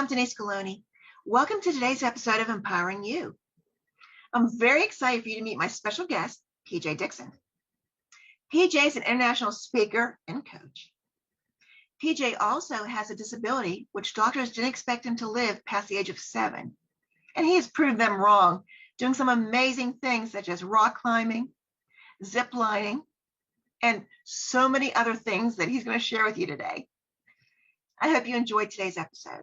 I'm Denise Galloni. Welcome to today's episode of Empowering You. I'm very excited for you to meet my special guest, PJ Dixon. PJ is an international speaker and coach. PJ also has a disability which doctors didn't expect him to live past the age of 7. And he has proved them wrong, doing some amazing things such as rock climbing, zip lining, and so many other things that he's going to share with you today. I hope you enjoyed today's episode.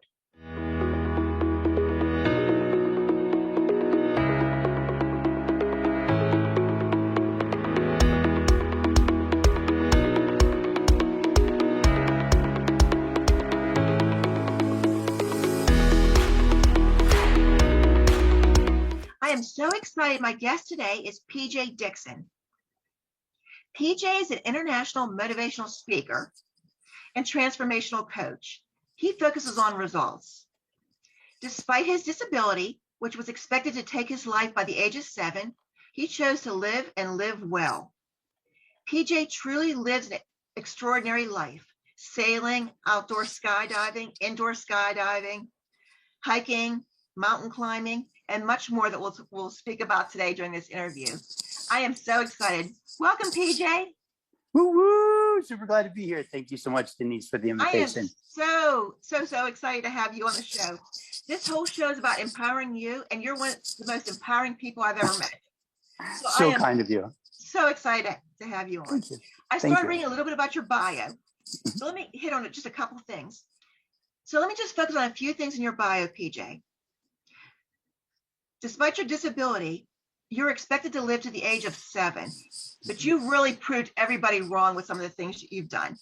I am so excited. My guest today is PJ Dixon. PJ is an international motivational speaker and transformational coach. He focuses on results. Despite his disability, which was expected to take his life by the age of 7, he chose to live and live well. PJ truly lives an extraordinary life, sailing, outdoor skydiving, indoor skydiving, hiking, mountain climbing, and much more that we'll speak about today during this interview. I am so excited. Welcome, PJ. Woo woo! Super glad to be here. Thank you so much, Denise, for the invitation. I am so excited to have you on the show. This whole show is about empowering you, and you're one of the most empowering people I've ever met. So kind of you. So excited to have you on. Thank you. I started reading a little bit about your bio. So let me hit on just a couple things. So let me just focus on a few things in your bio, PJ. Despite your disability, you're expected to live to the age of 7, but you really proved everybody wrong with some of the things that you've done.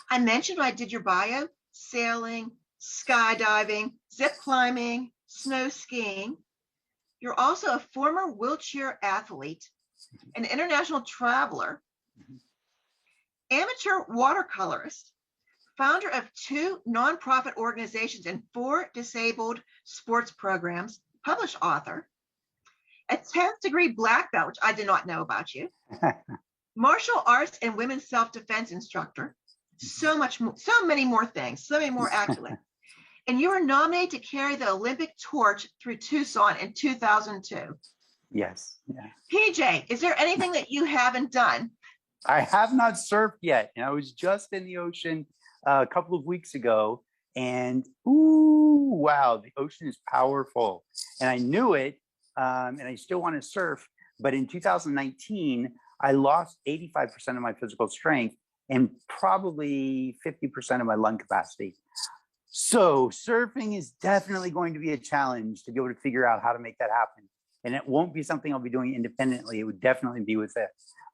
I mentioned when I did your bio, sailing, skydiving, zip climbing, snow skiing. You're also a former wheelchair athlete, an international traveler, amateur watercolorist, founder of 2 nonprofit organizations and 4 disabled sports programs, published author, a 10th degree black belt, which I did not know about you, martial arts and women's self-defense instructor, so many more things, so many more accolades. And you were nominated to carry the Olympic torch through Tucson in 2002. Yes. Yeah. PJ, is there anything that you haven't done? I have not surfed yet. And I was just in the ocean a couple of weeks ago, and ooh, wow, the ocean is powerful. And I knew it, and I still want to surf. But in 2019, I lost 85% of my physical strength and probably 50% of my lung capacity. So surfing is definitely going to be a challenge to be able to figure out how to make that happen. And it won't be something I'll be doing independently. It would definitely be with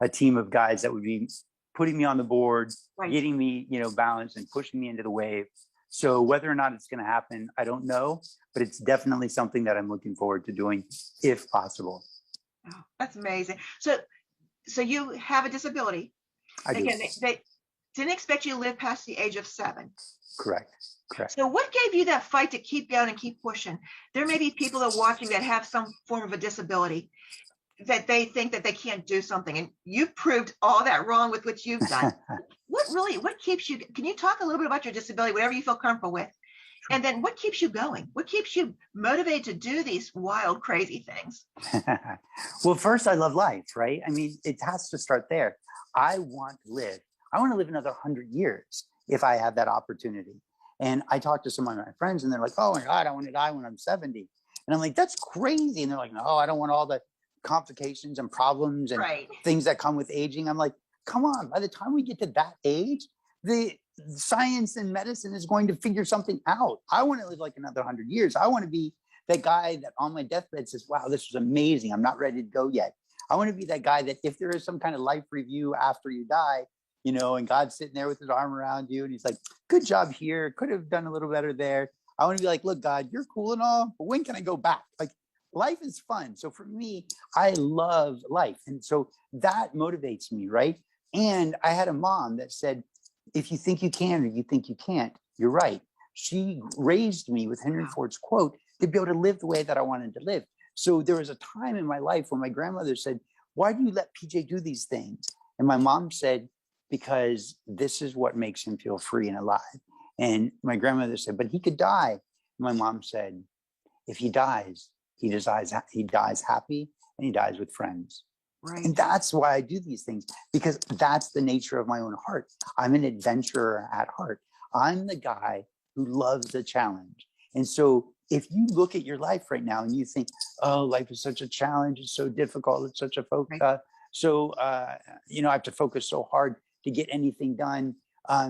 a team of guys that would be putting me on the board, getting me, balanced and pushing me into the wave. So whether or not it's going to happen, I don't know, but it's definitely something that I'm looking forward to doing if possible. Oh, that's amazing. So you have a disability. I do. Again, they didn't expect you to live past the age of 7. Correct. So what gave you that fight to keep going and keep pushing? There may be people that are watching that have some form of a disability that they think that they can't do something, and you've proved all that wrong with what you've done. What keeps you, can you talk a little bit about your disability, whatever you feel comfortable with? Sure. And then what keeps you going? What keeps you motivated to do these wild, crazy things? Well, first, I love life, right? I mean, it has to start there. I want to live another 100 years if I have that opportunity. And I talked to some of my friends and they're like, oh my God, I want to die when I'm 70. And I'm like, that's crazy. And they're like, no, I don't want all the complications and problems and things that come with aging. I'm like, come on, by the time we get to that age, the science and medicine is going to figure something out. I want to live like another 100 years. I want to be that guy that on my deathbed says, wow, this was amazing. I'm not ready to go yet. I want to be that guy that if there is some kind of life review after you die, and God's sitting there with his arm around you and he's like, good job here. Could have done a little better there. I want to be like, look, God, you're cool and all, but when can I go back? Like, life is fun. So for me, I love life. And so that motivates me, right? And I had a mom that said, if you think you can or you think you can't, you're right. She raised me with Henry Ford's quote to be able to live the way that I wanted to live. So there was a time in my life when my grandmother said, why do you let PJ do these things? And my mom said, because this is what makes him feel free and alive. And my grandmother said, but he could die. my mom said, if he dies, he dies happy and he dies with friends. Right. And that's why I do these things, because that's the nature of my own heart. I'm an adventurer at heart. I'm the guy who loves the challenge. And so if you look at your life right now and you think, oh, life is such a challenge, it's so difficult, it's such a focus, Right. I have to focus so hard to get anything done. I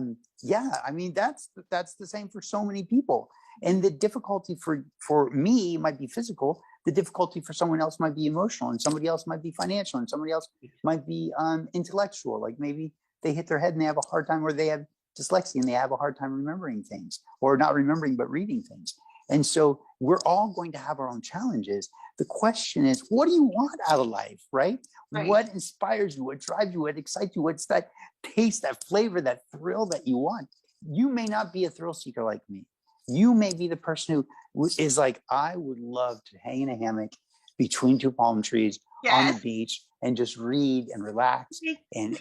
mean, that's the same for so many people. And the difficulty for me might be physical. The difficulty for someone else might be emotional, and somebody else might be financial, and somebody else might be intellectual. Like maybe they hit their head and they have a hard time, or they have dyslexia and they have a hard time remembering things, or not remembering, but reading things. And so we're all going to have our own challenges. The question is, what do you want out of life, right? Right. What inspires you? What drives you? What excites you? What's that taste, that flavor, that thrill that you want? You may not be a thrill seeker like me. You may be the person who is like, I would love to hang in a hammock between two palm trees on the beach and just read and relax. And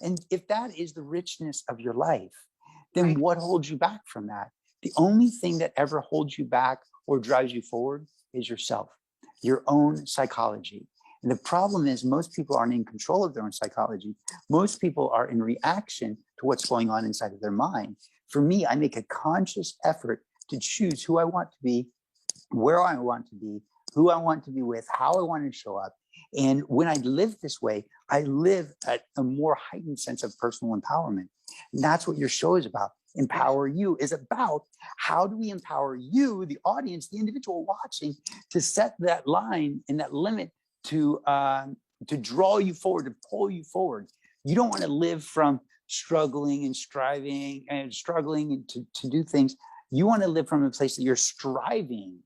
and if that is the richness of your life, then Right. what holds you back from that? The only thing that ever holds you back or drives you forward is yourself, your own psychology. And the problem is most people aren't in control of their own psychology. Most people are in reaction to what's going on inside of their mind. For me, I make a conscious effort to choose who I want to be, where I want to be, who I want to be with, how I want to show up. And when I live this way, I live at a more heightened sense of personal empowerment. And that's what your show is about. Empower You is about how do we empower you, the audience, the individual watching, to set that line and that limit to draw you forward, to pull you forward. You don't want to live from struggling and striving and struggling to do things. You want to live from a place that you're striving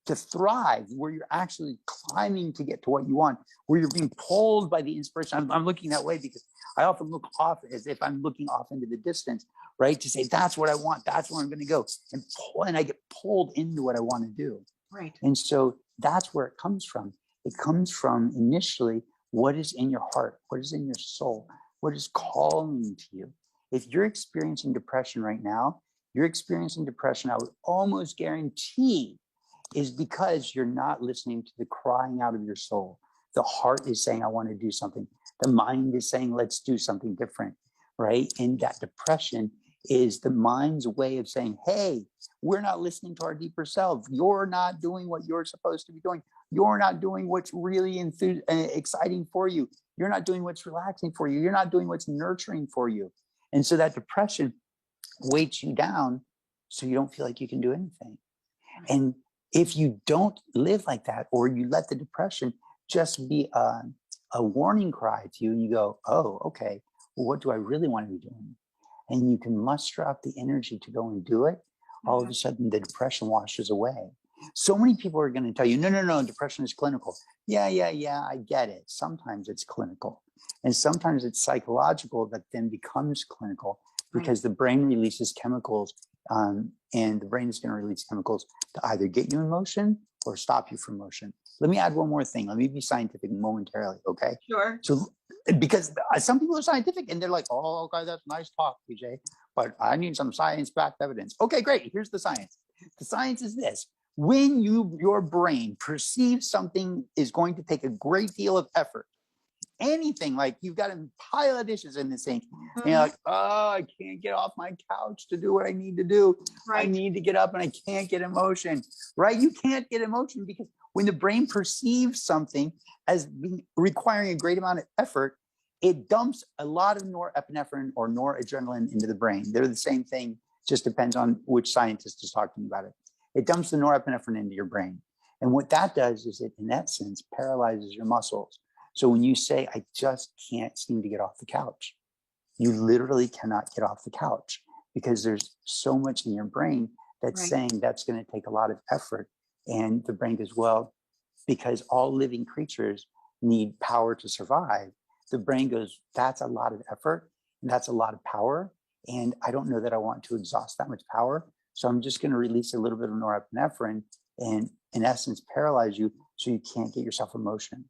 to thrive, where you're actually climbing to get to what you want, where you're being pulled by the inspiration. I'm looking that way because I often look off as if I'm looking off into the distance, right? To say, that's what I want. That's where I'm going to go. And I get pulled into what I want to do. Right. And so that's where it comes from. It comes from initially what is in your heart, what is in your soul, what is calling to you. If you're experiencing depression right now, you're experiencing depression, I would almost guarantee, is because you're not listening to the crying out of your soul. The heart is saying, I want to do something. The mind is saying, let's do something different, right? And that depression is the mind's way of saying, hey, we're not listening to our deeper self. You're not doing what you're supposed to be doing. You're not doing what's really exciting for you. You're not doing what's relaxing for you. You're not doing what's nurturing for you. And so that depression weights you down so you don't feel like you can do anything. And if you don't live like that, or you let the depression just be a warning cry to you, and you go, oh, okay, well, what do I really want to be doing? And you can muster up the energy to go and do it. All of a sudden, the depression washes away. So many people are going to tell you, no, depression is clinical. Yeah, I get it. Sometimes it's clinical. And sometimes it's psychological that then becomes clinical, because the brain releases chemicals, and the brain is going to release chemicals to either get you in motion or stop you from motion. Let me add one more thing. Let me be scientific momentarily, okay? Sure. So, because some people are scientific and they're like, oh, okay, that's nice talk, PJ, but I need some science-backed evidence. Okay, great. Here's the science. The science is this. When your brain perceives something is going to take a great deal of effort, anything, like you've got a pile of dishes in the sink, and you're like, oh, I can't get off my couch to do what I need to do. Right. I need to get up and I can't get emotion, right? You can't get emotion because when the brain perceives something as being requiring a great amount of effort, it dumps a lot of norepinephrine or noradrenaline into the brain. They're the same thing, just depends on which scientist is talking about it. It dumps the norepinephrine into your brain. And what that does is it, in essence, paralyzes your muscles. So when you say, I just can't seem to get off the couch, you literally cannot get off the couch because there's so much in your brain that's saying that's going to take a lot of effort. And the brain goes, well, because all living creatures need power to survive, the brain goes, that's a lot of effort and that's a lot of power. And I don't know that I want to exhaust that much power. So I'm just going to release a little bit of norepinephrine and, in essence, paralyze you so you can't get yourself in motion.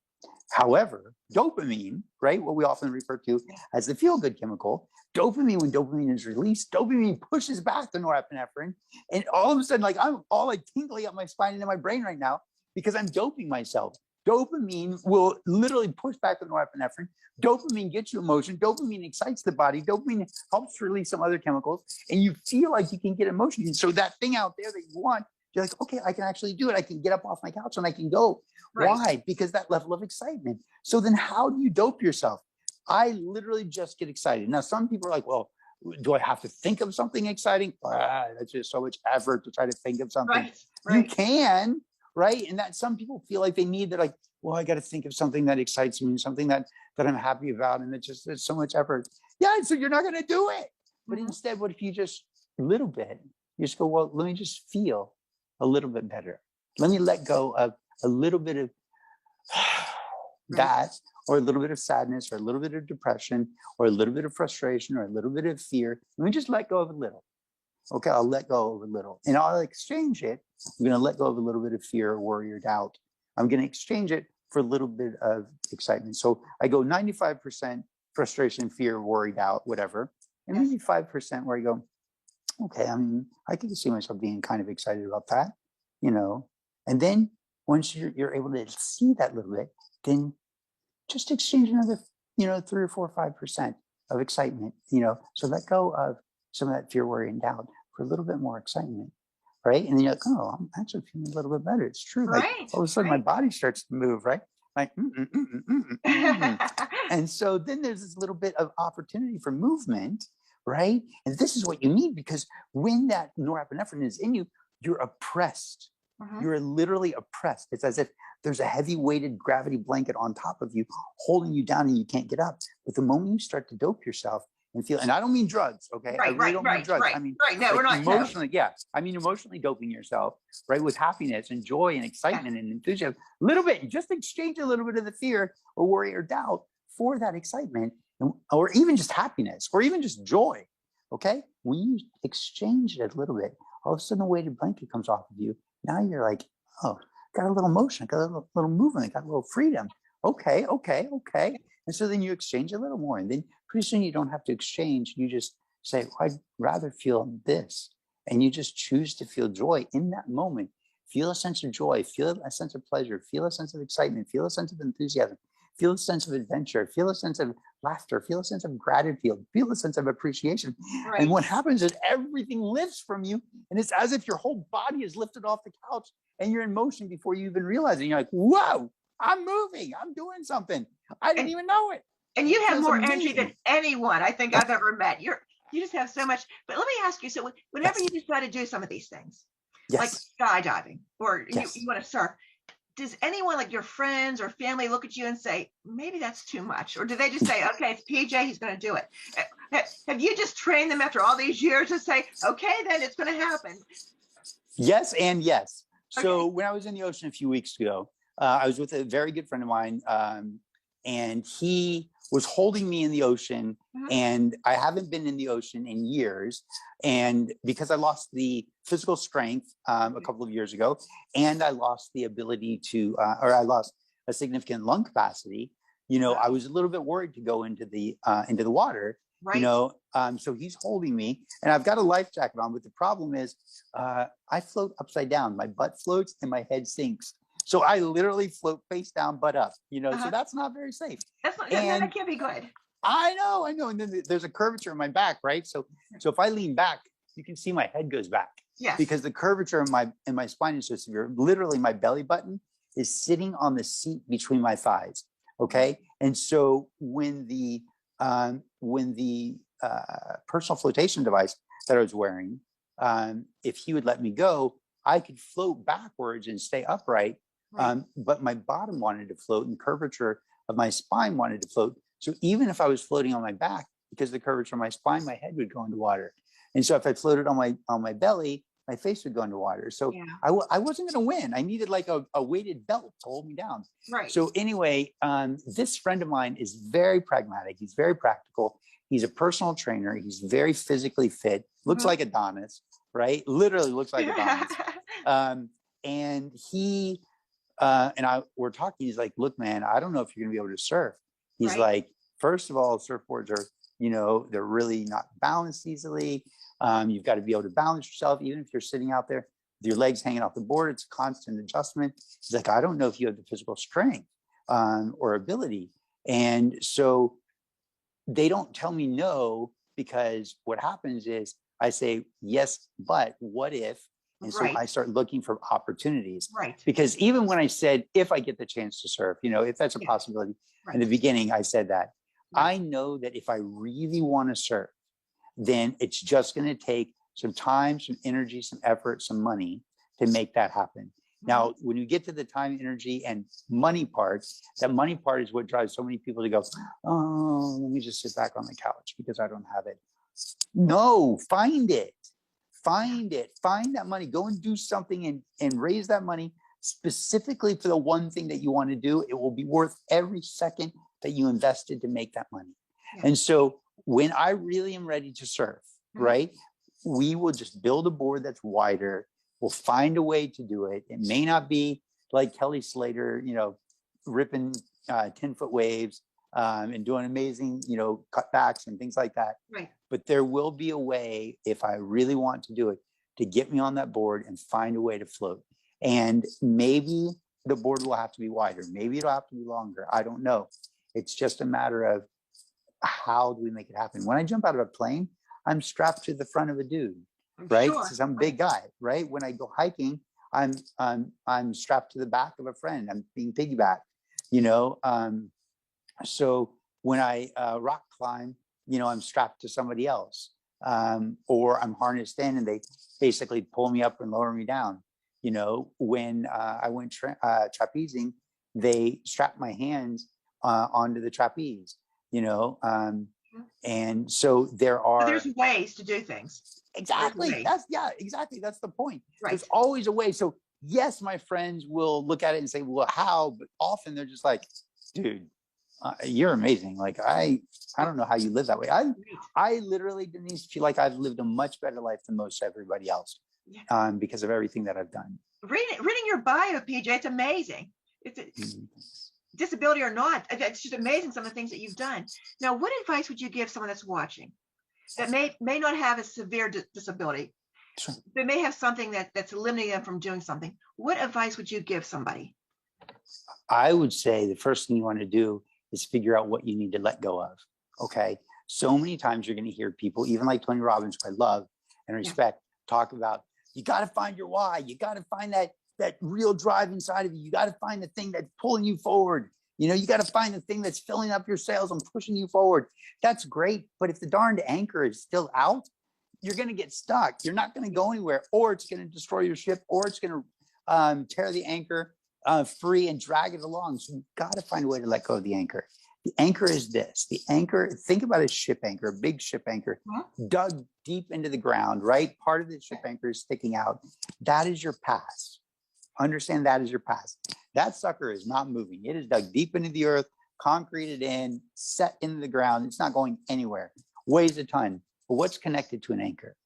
However, dopamine, right, what we often refer to as the feel-good chemical, dopamine, when dopamine is released, dopamine pushes back the norepinephrine. And all of a sudden, like I'm all like tingly up my spine and in my brain right now because I'm doping myself. Dopamine will literally push back the norepinephrine. Dopamine gets you emotion. Dopamine excites the body. Dopamine helps release some other chemicals. And you feel like you can get emotion. And so that thing out there that you want, you're like, okay, I can actually do it. I can get up off my couch and I can go. Right. Why? Because that level of excitement. So then how do you dope yourself? I literally just get excited. Now, some people are like, well, do I have to think of something exciting? That's just so much effort to try to think of something. Right. You can, right? And that some people feel like they need that, like, well, I got to think of something that excites me, something that I'm happy about. And it's so much effort. Yeah, so you're not going to do it. But instead, what if you just a little bit, you just go, well, let me just feel a little bit better. Let me let go of a little bit of that, or a little bit of sadness, or a little bit of depression, or a little bit of frustration, or a little bit of fear. Let me just let go of a little. Okay, I'll let go of a little. And I'll exchange it. I'm going to let go of a little bit of fear, worry, or doubt. I'm going to exchange it for a little bit of excitement. So I go 95% frustration, fear, worry, doubt, whatever. And maybe 5% where I go, okay, I mean, I can see myself being kind of excited about that, you know. And then once you're able to see that little bit, then just exchange another, 3 or 4 or 5% of excitement, So let go of some of that fear, worry, and doubt for a little bit more excitement, right? And then you're like, oh, I'm actually feeling a little bit better. It's true. Like all of a sudden my body starts to move, right? Like, and so then there's this little bit of opportunity for movement, right? And this is what you need, because when that norepinephrine is in you, you're oppressed. You're literally oppressed. It's as if there's a heavy weighted gravity blanket on top of you, holding you down and you can't get up. But the moment you start to dope yourself and feel, and I don't mean drugs, okay? I really don't mean drugs. I mean, no, we're not emotionally, I mean, emotionally doping yourself, right? With happiness and joy and excitement and enthusiasm, a little bit, just exchange a little bit of the fear or worry or doubt for that excitement, or even just happiness, or even just joy, okay? When you exchange it a little bit, all of a sudden a weighted blanket comes off of you. Now you're like, oh, got a little motion, got a little movement, got a little freedom. Okay. And so then you exchange a little more. And then pretty soon you don't have to exchange. You just say, well, I'd rather feel this. And you just choose to feel joy in that moment. Feel a sense of joy, feel a sense of pleasure, feel a sense of excitement, feel a sense of enthusiasm, feel a sense of adventure, feel a sense of laughter, feel a sense of gratitude, feel a sense of appreciation. Right. And what happens is everything lifts from you. And it's as if your whole body is lifted off the couch and you're in motion before you even realize it. And you're like, whoa, I'm moving. I'm doing something. I didn't even know it. And you have more energy than anyone I think I've ever met. You just have so much. But let me ask you, so whenever you decide to do some of these things, like skydiving, or you want to surf, does anyone, like your friends or family, look at you and say, maybe that's too much? Or do they just say, okay, it's PJ, he's going to do it? Have you just trained them after all these years to say, okay, then it's going to happen? Yes and yes. So when I was in the ocean a few weeks ago, I was with a very good friend of mine, and he was holding me in the ocean, and I haven't been in the ocean in years. And because I lost the physical strength a couple of years ago, and I lost the ability to, or I lost a significant lung capacity, I was a little bit worried to go into the water. Right. So he's holding me, and I've got a life jacket on, but the problem is I float upside down. My butt floats and my head sinks. So I literally float face down, butt up, so that's not very safe. That's not, that can't be good. I know. And then there's a curvature in my back, right? So if I lean back, you can see my head goes back. Yes. Because the curvature in my spine is so severe. Literally, my belly button is sitting on the seat between my thighs. Okay. And so when the personal flotation device that I was wearing, if he would let me go, I could float backwards and stay upright. Right. But my bottom wanted to float, and curvature of my spine wanted to float. So even if I was floating on my back, because of the curvature of my spine, my head would go into water. And so if I floated on my belly, my face would go into water. So I wasn't going to win. I needed like a weighted belt to hold me down. Right. So anyway, this friend of mine is very pragmatic. He's very practical. He's a personal trainer. He's very physically fit. Looks like Adonis, right? Literally looks like Adonis. And he we're talking, he's like, look, man, I don't know if you're going to be able to surf. He's Right. like, first of all, surfboards are, they're really not balanced easily. You've got to be able to balance yourself, even if you're sitting out there with your legs hanging off the board. It's a constant adjustment. He's like, I don't know if you have the physical strength or ability. And so they don't tell me no, because what happens is I say, yes, but what if? And so I start looking for opportunities. Right. Because even when I said, if I get the chance to surf, if that's a possibility, in the beginning, I said that. I know that if I really want to surf, then it's just going to take some time, some energy, some effort, some money to make that happen. Now, when you get to the time, energy, and money part, that money part is what drives so many people to go, oh, let me just sit back on the couch because I don't have it. No, find it. Find it. Find that money. Go and do something and raise that money specifically for the one thing that you want to do. It will be worth every second that you invested to make that money. Yeah. And so when I really am ready to surf, right, we will just build a board that's wider. We'll find a way to do it. It may not be like Kelly Slater, ripping 10-foot waves and doing amazing, cutbacks and things like that. Right. But there will be a way, if I really want to do it, to get me on that board and find a way to float. And maybe the board will have to be wider. Maybe it'll have to be longer. I don't know. It's just a matter of how do we make it happen? When I jump out of a plane, I'm strapped to the front of a dude, right? Because I'm a big guy, right? When I go hiking, I'm strapped to the back of a friend. I'm being piggybacked, So when I rock climb, I'm strapped to somebody else, or I'm harnessed in and they basically pull me up and lower me down. When I went trapezing, they strapped my hands onto the trapeze, and so there's ways to do things. Exactly. Exactly. That's the point. Right. There's always a way. So yes, my friends will look at it and say, well, how? But often they're just like, dude, you're amazing. Like, I don't know how you live that way. I literally, Denise, feel like I've lived a much better life than most everybody else because of everything that I've done. Reading your bio, PJ, it's amazing. It's disability or not, it's just amazing some of the things that you've done. Now, what advice would you give someone that's watching that may not have a severe disability? Sure. They may have something that's limiting them from doing something. What advice would you give somebody? I would say the first thing you want to do is figure out what you need to let go of. Okay. So many times you're going to hear people, even like Tony Robbins, who I love and respect, talk about, you got to find your why. You got to find that real drive inside of you. You got to find the thing that's pulling you forward. You got to find the thing that's filling up your sails and pushing you forward. That's great. But if the darned anchor is still out, you're going to get stuck. You're not going to go anywhere, or it's going to destroy your ship, or it's going to tear the anchor free and drag it along. So you've got to find a way to let go of the anchor. The anchor is this. The anchor, think about a ship anchor, a big ship anchor, dug deep into the ground, right? Part of the ship anchor is sticking out. That is your past. Understand that is your past. That sucker is not moving. It is dug deep into the earth, concreted in, set into the ground. It's not going anywhere. Weighs a ton. But what's connected to an anchor?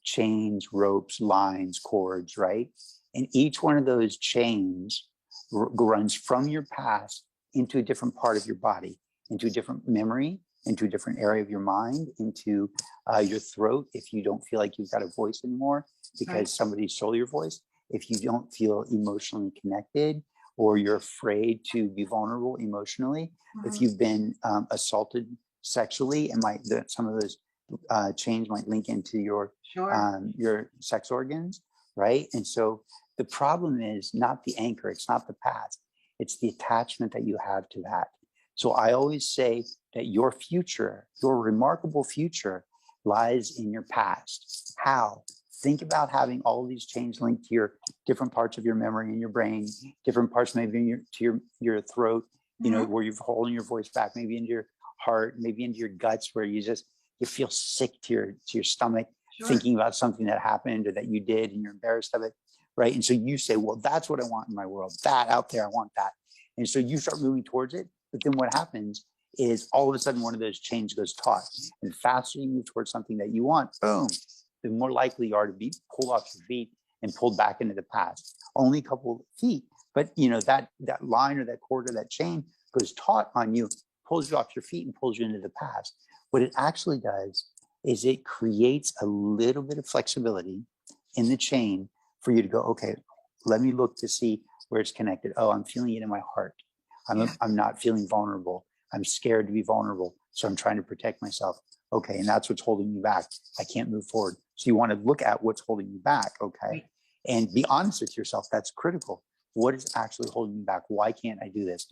Chains, ropes, lines, cords, right? And each one of those chains runs from your past into a different part of your body, into a different memory, into a different area of your mind, into your throat if you don't feel like you've got a voice anymore because somebody stole your voice. If you don't feel emotionally connected, or you're afraid to be vulnerable emotionally, if you've been assaulted sexually, and some of those chains might link into your sex organs, right? And so the problem is not the anchor, it's not the past, it's the attachment that you have to that. So I always say that your future, your remarkable future, lies in your past. How? Think about having all of these chains linked to your different parts of your memory in your brain, different parts maybe to your throat, where you're holding your voice back, maybe into your heart, maybe into your guts, where you feel sick to your stomach, thinking about something that happened or that you did and you're embarrassed of it, right? And so you say, well, that's what I want in my world. That out there, I want that. And so you start moving towards it. But then what happens is all of a sudden one of those chains goes taut. And the faster you move towards something that you want, boom, the more likely you are to be pulled off your feet and pulled back into the past. Only a couple of feet, But that line or that cord or that chain goes taut on you, pulls you off your feet and pulls you into the past. What it actually does is it creates a little bit of flexibility in the chain for you to go, okay, let me look to see where it's connected. Oh, I'm feeling it in my heart. I'm not feeling vulnerable. I'm scared to be vulnerable. So I'm trying to protect myself. Okay. And that's what's holding me back. I can't move forward. So you want to look at what's holding you back. Okay. Right. And be honest with yourself. That's critical. What is actually holding me back? Why can't I do this?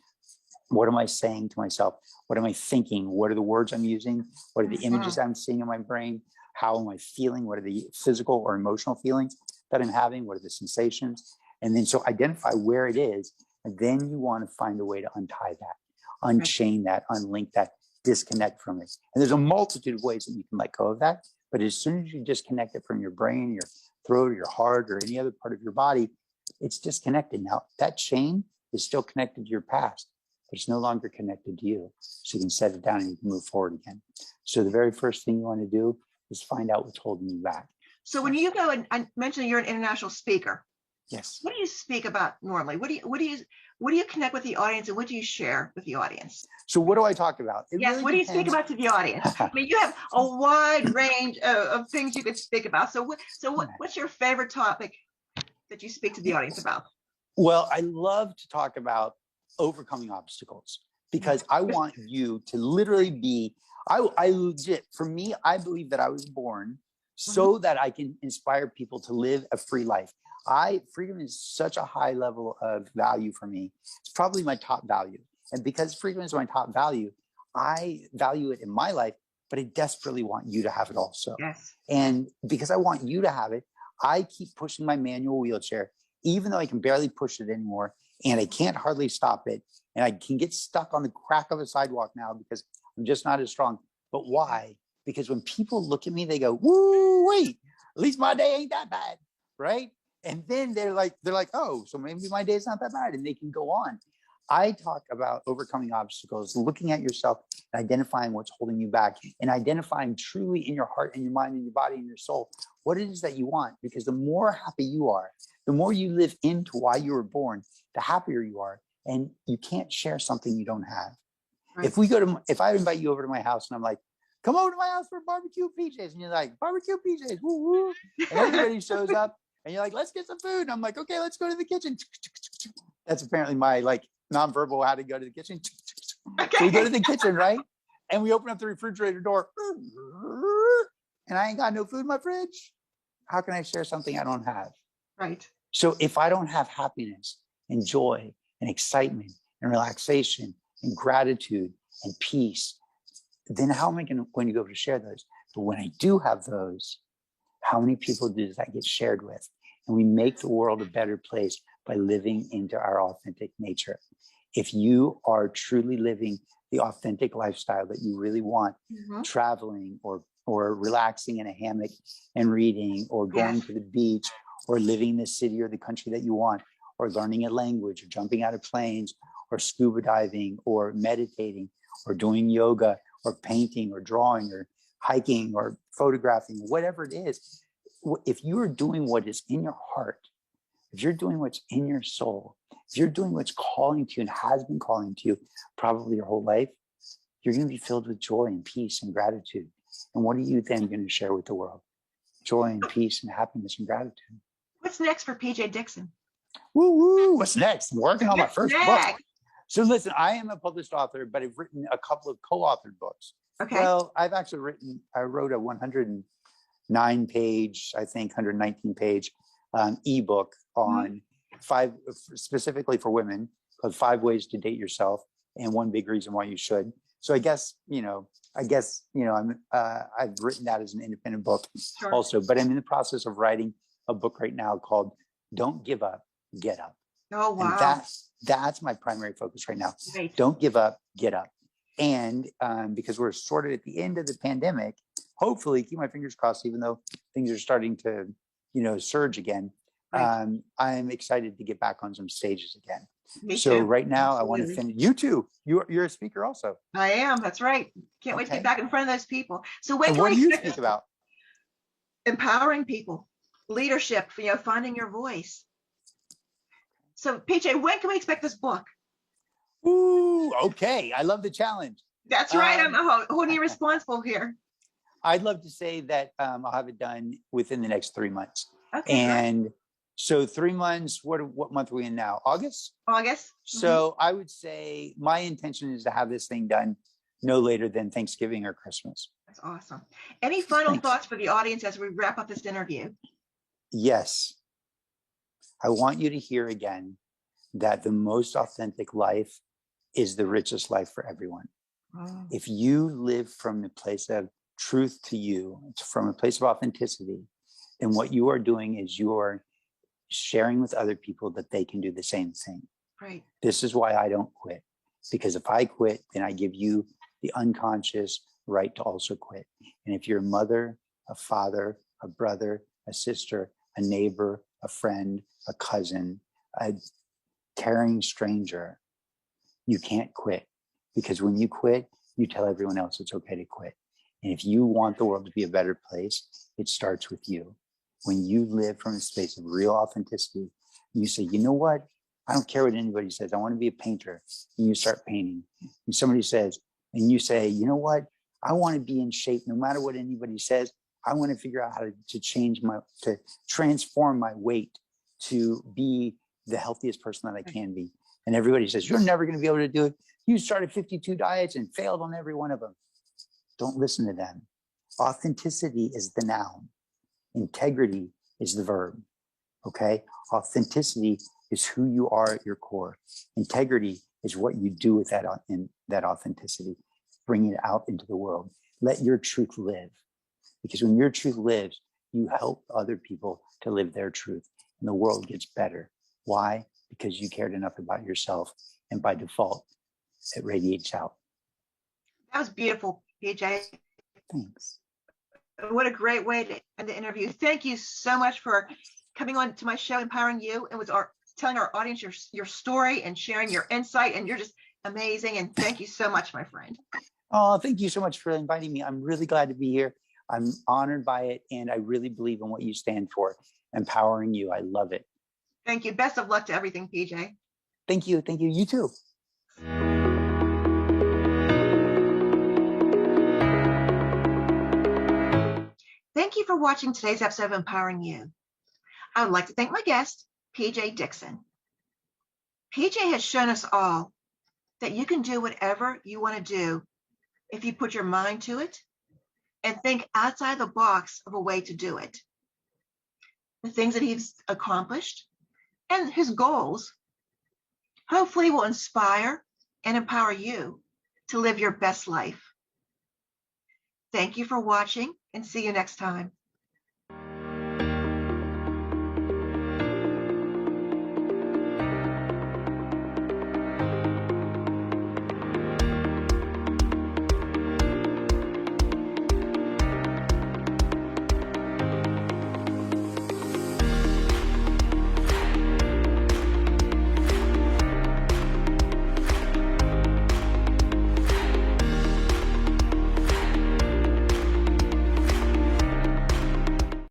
What am I saying to myself? What am I thinking? What are the words I'm using? What are the images I'm seeing in my brain? How am I feeling? What are the physical or emotional feelings that I'm having? What are the sensations? And then so identify where it is. And then you want to find a way to untie that, unchain that, unlink that, disconnect from it. And there's a multitude of ways that you can let go of that. But as soon as you disconnect it from your brain, your throat, or your heart, or any other part of your body, it's disconnected. Now, that chain is still connected to your past, but it's no longer connected to you. So you can set it down and you can move forward again. So the very first thing you want to do is find out what's holding you back. So when you go and I mentioned you're an international speaker. Yes. What do you speak about normally? What do you connect with the audience, and what do you share with the audience? So what do I talk about? Yes. What do you speak about to the audience? I mean, you have a wide range of things you could speak about. So what's your favorite topic that you speak to the audience about? Well, I love to talk about overcoming obstacles because I want you to literally be, I legit, for me, I believe that I was born so that I can inspire people to live a free life. Freedom is such a high level of value for me. It's probably my top value. And because freedom is my top value, I value it in my life, but I desperately want you to have it also. Yes. And because I want you to have it, I keep pushing my manual wheelchair, even though I can barely push it anymore. And I can't hardly stop it. And I can get stuck on the crack of a sidewalk now because I'm just not as strong. But why? Because when people look at me, they go, woo, wait, at least my day ain't that bad. Right. And then they're like, oh, so maybe my day's not that bad, and they can go on. I talk about overcoming obstacles, looking at yourself, and identifying what's holding you back, and identifying truly in your heart and your mind and your body and your soul what it is that you want. Because the more happy you are, the more you live into why you were born, the happier you are. And you can't share something you don't have. Right. If I invite you over to my house and I'm like, come over to my house for barbecue PJs, and you're like, barbecue PJs, woo woo, and everybody shows up. And you're like, let's get some food. And I'm like, okay, let's go to the kitchen. That's apparently my nonverbal how to go to the kitchen. Okay. So we go to the kitchen, right? And we open up the refrigerator door. And I ain't got no food in my fridge. How can I share something I don't have? Right. So if I don't have happiness and joy and excitement and relaxation and gratitude and peace, then how am I going to go to share those? But when I do have those, how many people does that get shared with? And we make the world a better place by living into our authentic nature. If you are truly living the authentic lifestyle that you really want, traveling or relaxing in a hammock and reading, or going to the beach, or living in the city or the country that you want, or learning a language, or jumping out of planes, or scuba diving, or meditating, or doing yoga, or painting, or drawing, or hiking, or photographing, whatever it is, if you are doing what is in your heart, if you're doing what's in your soul, if you're doing what's calling to you and has been calling to you probably your whole life, you're going to be filled with joy and peace and gratitude. And what are you then going to share with the world? Joy and peace and happiness and gratitude. What's next for PJ Dixon? Woo woo! What's next? I'm working on my first book. So listen, I am a published author, but I've written a couple of co-authored books. Okay. Well, I wrote a 109-page, I think 119-page ebook on specifically for women, called 5 Ways to Date Yourself and 1 Big Reason Why You Should. So I guess I've written that as an independent book also, but I'm in the process of writing a book right now called Don't Give Up, Get Up. Oh, wow. And that's my primary focus right now. Right. Don't give up, get up. And because we're sort of at the end of the pandemic, hopefully, keep my fingers crossed, even though things are starting to, surge again, right. I'm excited to get back on some stages again. Me so too. Right now, absolutely. I want to finish. You too. You're a speaker also. I am. That's right. Can't wait to get back in front of those people. So what do you speak about? Empowering people, leadership, finding your voice. So PJ, when can we expect this book? Ooh, okay. I love the challenge. That's right. I'm holding you responsible here. I'd love to say that I'll have it done within the next 3 months. Okay. And great. so 3 months, what month are we in now? August? August. So I would say my intention is to have this thing done no later than Thanksgiving or Christmas. That's awesome. Any final Thanks. thoughts for the audience as we wrap up this interview? Yes. I want you to hear again that the most authentic life is the richest life for everyone. Oh. If you live from a place of truth to you, from a place of authenticity, then what you are doing is you are sharing with other people that they can do the same thing. Right. This is why I don't quit. Because if I quit, then I give you the unconscious right to also quit. And if you're a mother, a father, a brother, a sister, a neighbor, a friend, a cousin, a caring stranger, you can't quit. Because when you quit, you tell everyone else it's okay to quit. And if you want the world to be a better place, it starts with you. When you live from a space of real authenticity, you say, you know what? I don't care what anybody says. I want to be a painter. And you start painting. And somebody says, and you say, you know what? I want to be in shape no matter what anybody says. I want to figure out how to transform my weight to be the healthiest person that I can be. And everybody says, you're never going to be able to do it. You started 52 diets and failed on every one of them. Don't listen to them. Authenticity is the noun. Integrity is the verb. Okay? Authenticity is who you are at your core. Integrity is what you do with that authenticity. Bring it out into the world. Let your truth live. Because when your truth lives, you help other people to live their truth. And the world gets better. Why? Because you cared enough about yourself. And by default, it radiates out. That was beautiful, PJ. Thanks. What a great way to end the interview. Thank you so much for coming on to my show, Empowering You, and telling our audience your story and sharing your insight. And you're just amazing. And thank you so much, my friend. Oh, thank you so much for inviting me. I'm really glad to be here. I'm honored by it. And I really believe in what you stand for. Empowering You. I love it. Thank you. Best of luck to everything, PJ. Thank you. Thank you. You too. Thank you for watching today's episode of Empowering You. I would like to thank my guest, PJ Dixon. PJ has shown us all that you can do whatever you want to do if you put your mind to it and think outside the box of a way to do it. The things that he's accomplished and his goals hopefully will inspire and empower you to live your best life. Thank you for watching and see you next time.